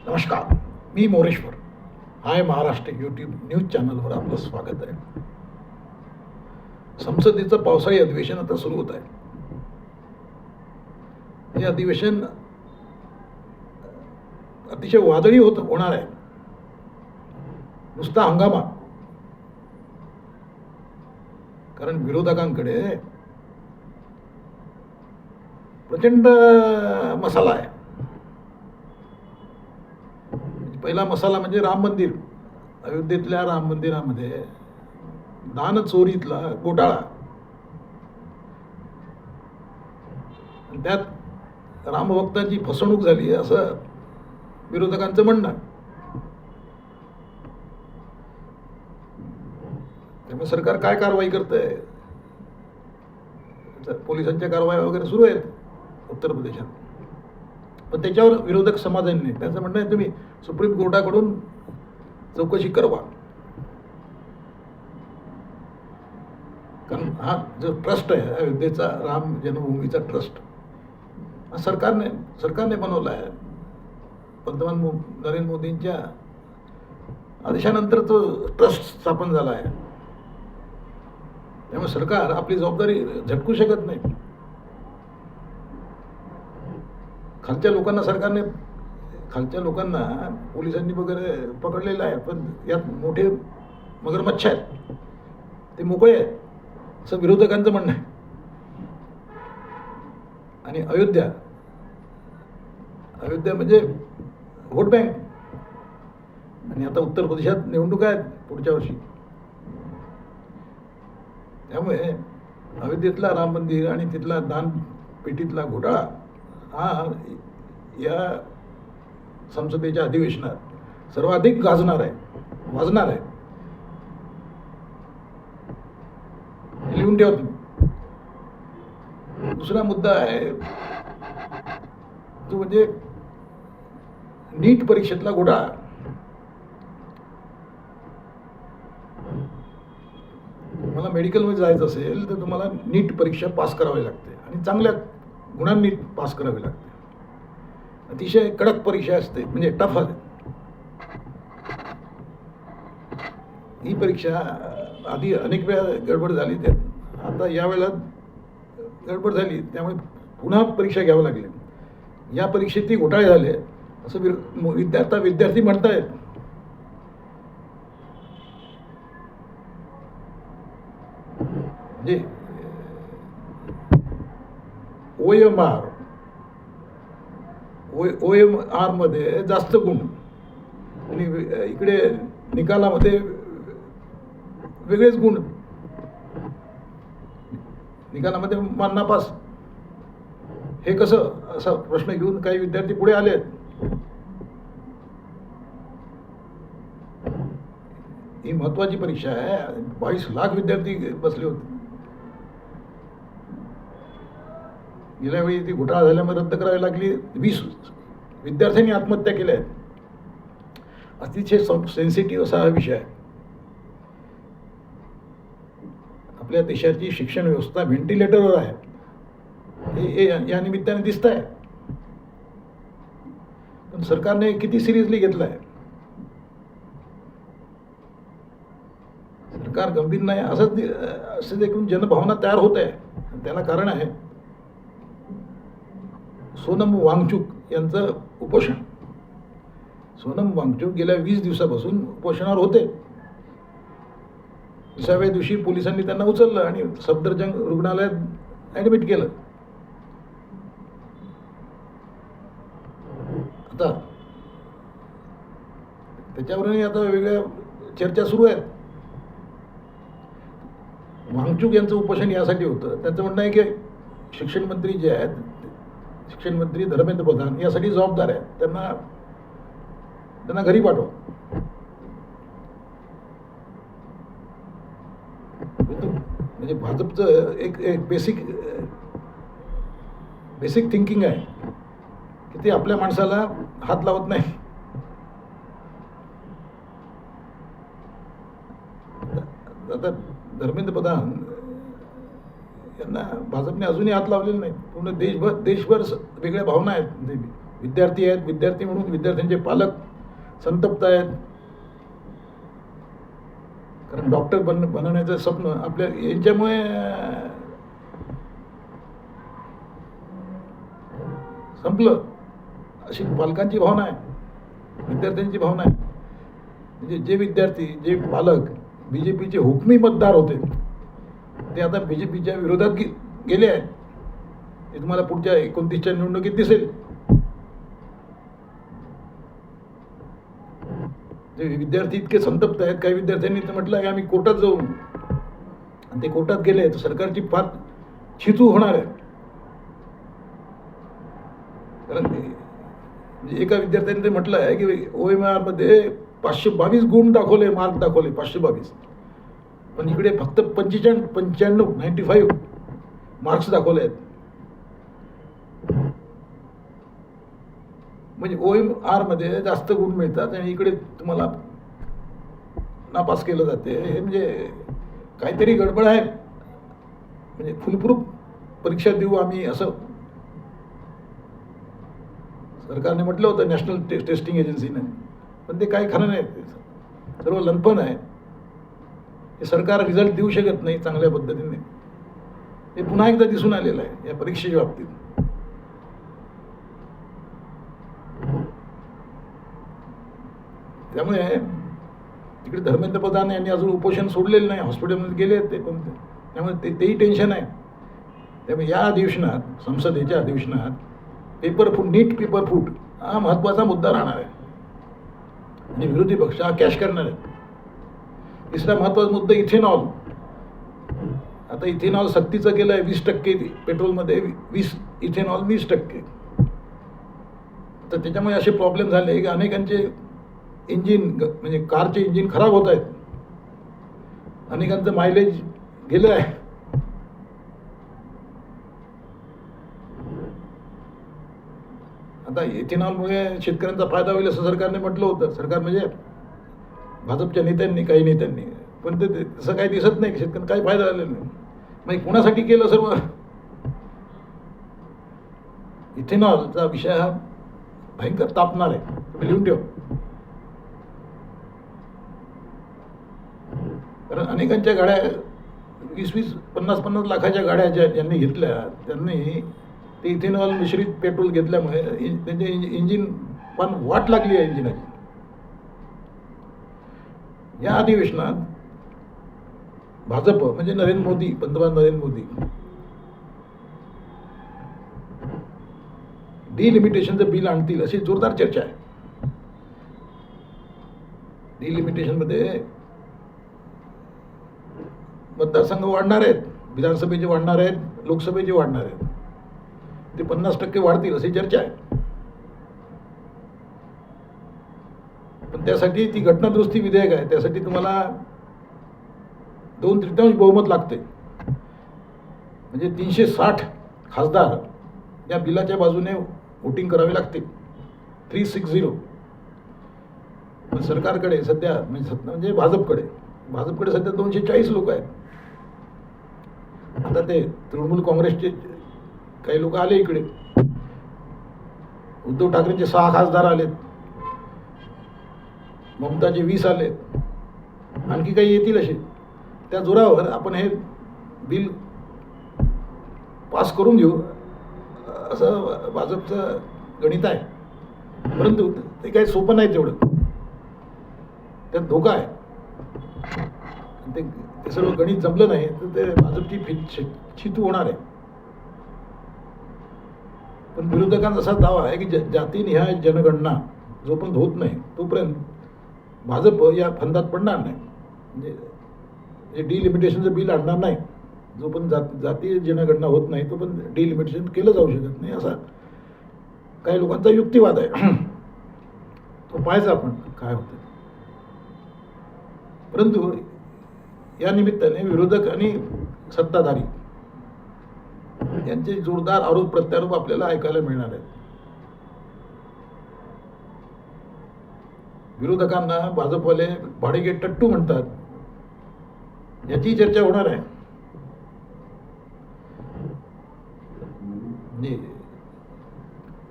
नमस्कार, मी मोरेश्वर. हाय Maharashtra YouTube news चॅनलवर आपलं स्वागत आहे. संसदेचं पावसाळी अधिवेशन आता सुरू होत आहे. हे अधिवेशन अतिशय वादळी होणार आहे. नुसता हंगामा, कारण विरोधकांकडे प्रचंड मसाला आहे. पहिला मसाला म्हणजे राम मंदिर. अयोध्येतल्या राम मंदिरामध्ये दान चोरीतला घोटाळा, त्यात रामभक्तांची फसवणूक झाली असं विरोधकांचं म्हणणं. त्यामुळे सरकार काय कारवाई करतंय, पोलिसांच्या कारवाया वगैरे सुरू आहेत उत्तर प्रदेशात. पण त्याच्यावर विरोधक समाधानी नाही. त्याचं म्हणणं आहे तुम्ही सुप्रीम कोर्टाकडून चौकशी करवा, कारण हा जो ट्रस्ट आहे अयोध्येचा राम जन्मभूमीचा ट्रस्ट, हा सरकारने बनवला आहे. पंतप्रधान नरेंद्र मोदींच्या आदेशानंतर तो ट्रस्ट स्थापन झाला आहे. त्यामुळे सरकार आपली जबाबदारी झटकू शकत नाही. खालच्या लोकांना पोलिसांनी वगैरे पकडलेलं आहे, पण यात मोठे मगरमच्छ आहेत, ते मोकळे आहेत असं विरोधकांचं म्हणणं आहे. आणि अयोध्या म्हणजे व्होट बँक. आणि आता उत्तर प्रदेशात निवडणुका आहेत पुढच्या वर्षी. त्यामुळे अयोध्येतला राम मंदिर आणि तिथला दानपेटीतला घोटाळा हा या संसदेच्या अधिवेशनात सर्वाधिक वाजणार आहे. लिहून ठेवा तुम्ही. दुसरा मुद्दा आहे तो म्हणजे नीट परीक्षेतला घोटाळा. तुम्हाला मेडिकलमध्ये जायचं असेल तर तुम्हाला नीट परीक्षा पास करावी लागते आणि चांगल्या गुणांनी पास करावी लागते. अतिशय कडक परीक्षा असते, म्हणजे टफ आहे ही परीक्षा. आधी अनेक वेळा गडबड झाली, त्यात आता यावेळेला गडबड झाली, त्यामुळे पुन्हा परीक्षा घ्यावं लागली. या परीक्षेतही घोटाळे झाले असं विद्यार्थी म्हणतायत. म्हणजे OMR मध्ये जास्त गुण आणि इकडे निकालामध्ये वेगळेच गुण. निकालामध्ये नापास. हे कसं, असा प्रश्न घेऊन काही विद्यार्थी पुढे आले आहेत. ही महत्वाची परीक्षा आहे. 22 लाख विद्यार्थी बसले होते. गेल्या वेळी ती घोटाळा झाल्यामुळे रद्द करावी लागली. 20 विद्यार्थ्यांनी आत्महत्या केल्या आहेत. अतिशय सेन्सिटिव्ह असा हा विषय आहे. आपल्या देशाची शिक्षण व्यवस्था व्हेंटिलेटरवर आहे, हे या निमित्ताने दिसत आहे. पण सरकारने किती सिरियसली घेतलं आहे. सरकार गंभीर नाही असं देखील जनभावना तयार होत आहे. त्याला कारण आहे सोनम वांगचुक यांचं उपोषण. सोनम वांगचुक गेल्या 20 दिवसापासून उपोषणावर होते. 20व्या दिवशी पोलिसांनी त्यांना उचललं आणि सफदरजंग रुग्णालयात ॲडमिट केलं. आता त्याच्यावरही आता वेगळ्या चर्चा सुरू आहेत. वांगचुक यांचं उपोषण यासाठी होतं, त्यांचं म्हणणं आहे की शिक्षण मंत्री जे आहेत, शिक्षण मंत्री धर्मेंद्र प्रधान यासाठी जबाबदार आहेत. त्यांना घरी पाठवा. म्हणजे भाजपचं एक बेसिक थिंकिंग आहे की ते आपल्या माणसाला हात लावत नाही. आता धर्मेंद्र प्रधान यांना भाजपने अजूनही हात लावलेले नाही. पूर्ण देशभर वेगळ्या भावना आहेत. विद्यार्थी आहेत, विद्यार्थी म्हणून विद्यार्थ्यांचे पालक संतप्त आहेत. कारण डॉक्टर बनवण्याचं स्वप्न आपल्या यांच्यामुळे संपलं, अशी पालकांची भावना आहे, विद्यार्थ्यांची भावना आहे. म्हणजे जे विद्यार्थी, जे पालक BJPचे हुकमी मतदार होते ते आता BJPच्या विरोधात गेले आहेत. ते तुम्हाला पुढच्या 29च्या निवडणुकीत दिसेल. जे विद्यार्थी इतके संतप्त आहेत, काही विद्यार्थ्यांनी तर म्हटलं आहे आम्ही कोर्टात जाऊ, आणि ते कोर्टात गेले तर सरकारची फार छिचू होणार आहे. कारण म्हणजे एका विद्यार्थ्यांनी ते म्हटलं आहे की OMR मध्ये 522 गुण दाखवले, मार्क दाखवले 522, पण इकडे फक्त 95 मार्क्स दाखवले आहेत. म्हणजे OMR मध्ये जास्त गुण मिळतात आणि इकडे तुम्हाला नापास केलं जाते. हे म्हणजे काहीतरी गडबड आहे. म्हणजे फुलप्रूफ परीक्षा देऊ आम्ही असं सरकारने म्हटलं होतं, नॅशनल टेस्टिंग एजन्सीने, पण ते काही खरं नाही. सर्व लंपन आहे. हे सरकार रिझल्ट देऊ शकत नाही चांगल्या पद्धतीने. हे पुन्हा एकदा दिसून आलेलं आहे या परीक्षेच्या बाबतीत. त्यामुळे तिकडे धर्मेंद्र प्रधान यांनी अजून उपोषण सोडलेलं नाही, हॉस्पिटलमध्ये गेले ते, पण त्यामुळे तेही टेन्शन आहे. त्यामुळे या अधिवेशनात, संसदेच्या अधिवेशनात नीट पेपर फूट हा महत्त्वाचा मुद्दा राहणार आहे आणि विरोधी पक्ष हा कॅश करणार आहे. तिसरा महत्त्वाचा मुद्दा इथेनॉल. आता इथेनॉल सक्तीचं केलं आहे, 20% पेट्रोलमध्ये 20 इथेनॉल 20%. तर त्याच्यामुळे असे प्रॉब्लेम झाले की अनेकांचे इंजिन, म्हणजे कारचे इंजिन खराब होत आहेत, अनेकांचं मायलेज गेलं आहे. आता इथेनॉलमुळे शेतकऱ्यांचा फायदा होईल असं सरकारने म्हटलं होतं. सरकार म्हणजे भाजपच्या नेत्यांनी, काही नेत्यांनी, पण ते तसं काही दिसत नाही. शेतकऱ्यांना काही फायदा झालेला नाही. मग कुणासाठी केलं सर्व? इथेनॉलचा विषय हा भयंकर तापणार आहे, तुम्ही लिहून ठेव. कारण अनेकांच्या गाड्या 20-20, 50-50 लाखाच्या गाड्या ज्यांनी घेतल्या, त्यांनी ते इथेनॉल मिश्रित पेट्रोल घेतल्यामुळे त्यांचे इंजिन पण वाट लागली आहे इंजिनाची. या अधिवेशनात भाजप म्हणजे नरेंद्र मोदी, पंतप्रधान नरेंद्र मोदी, डिलिमिटेशनचं बिल आणतील अशी जोरदार चर्चा आहे. डिलिमिटेशनमध्ये मतदारसंघ वाढणार आहेत, विधानसभेचे वाढणार आहेत, लोकसभेचे वाढणार आहेत. ते 50% वाढतील अशी चर्चा आहे. पण त्यासाठी ती घटनादुरुस्ती विधेयक आहे, त्यासाठी तुम्हाला 2/3 बहुमत लागते. म्हणजे 360 खासदार या बिलाच्या बाजूने वोटिंग करावी लागते, 360. पण सरकारकडे सध्या म्हणजे भाजपकडे सध्या 240 लोक आहेत. आता ते तृणमूल काँग्रेसचे काही लोक आले इकडे, उद्धव ठाकरेंचे 6 खासदार आलेत, ममताचे 20 आले, आणखी काही येतील असे. त्या जोरावर आपण हे बिल पास करून घेऊ असं भाजपचं गणित आहे. परंतु ते काही सोपं नाही तेवढं, त्यात धोका आहे. ते सर्व गणित जमलं नाही तर ते भाजपची छितू होणार आहे. पण विरोधकांचा असा दावा आहे की जातीनिहाय जनगणना जोपर्यंत होत नाही तोपर्यंत भाजप या फंदात पडणार नाही. म्हणजे डिलिमिटेशनचं बिल आणणार नाही. जोपर्यंत जातीय जनगणना होत नाही तोपर्यंत डिलिमिटेशन केलं जाऊ शकत नाही, असा काही लोकांचा युक्तिवाद आहे. तो पाहायचा आपण काय होतं. परंतु या निमित्ताने विरोधक आणि सत्ताधारी यांचे जोरदार आरोप प्रत्यारोप आपल्याला ऐकायला मिळणार आहेत. विरोधकांना भाजपवाले भाडेगे टट्टू म्हणतात, याची चर्चा होणार आहे.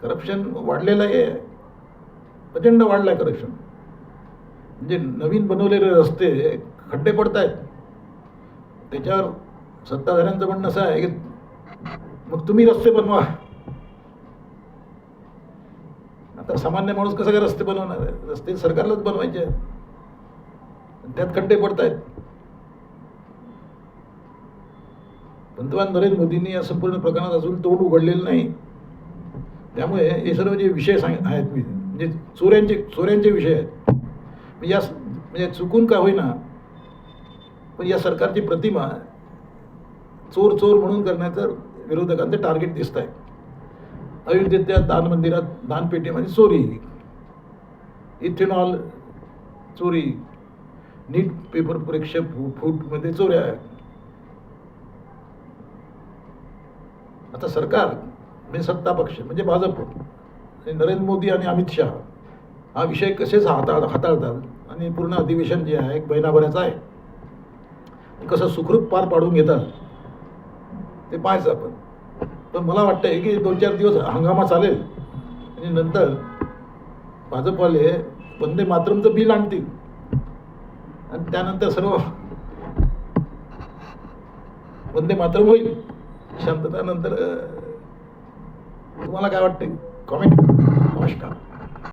करप्शन वाढलेलं आहे, प्रचंड वाढलं आहे करप्शन. म्हणजे नवीन बनवलेले रस्ते खड्डे पडत आहेत, त्याच्यावर सत्ताधाऱ्यांचं म्हणणं असं आहे की मग तुम्ही रस्ते बनवा. आता सामान्य माणूस कसं काय रस्ते बनवणार आहे? रस्ते सरकारलाच बनवायचे आहेत, त्यात खड्डे पडत आहेत. पंतप्रधान नरेंद्र मोदींनी या संपूर्ण प्रकरणात अजून तोंड उघडलेलं नाही. त्यामुळे हे सर्व जे विषय आहेत म्हणजे चोऱ्यांचे विषय आहेत. म्हणजे चुकून का होईना, पण या सरकारची प्रतिमा चोर चोर म्हणून करण्याचं विरोधकांचं टार्गेट दिसत आहे. अयोध्येच्या दान मंदिरात दानपेटीमध्ये चोरी, इथेनॉल चोरी, नीट पेपर परीक्षा फूटमध्ये चोऱ्या. आता सरकार म्हणजे सत्ता पक्ष म्हणजे भाजप, नरेंद्र मोदी आणि अमित शहा हा विषय कसेच हाताळतात आणि पूर्ण अधिवेशन जे आहे एक महिनाभराचं आहे, कसं सुखरूप पार पाडून घेतात ते पाहायचं आपण. पण मला वाटतंय की 2-4 दिवस हंगामा चालेल आणि नंतर भाजपवाले वंदे मातरमचं बिल आणतील आणि त्यानंतर सर्व वंदे मातरम होईल. शांतता नंतर तुम्हाला काय वाटते? कॉमेंट करा. नमस्कार.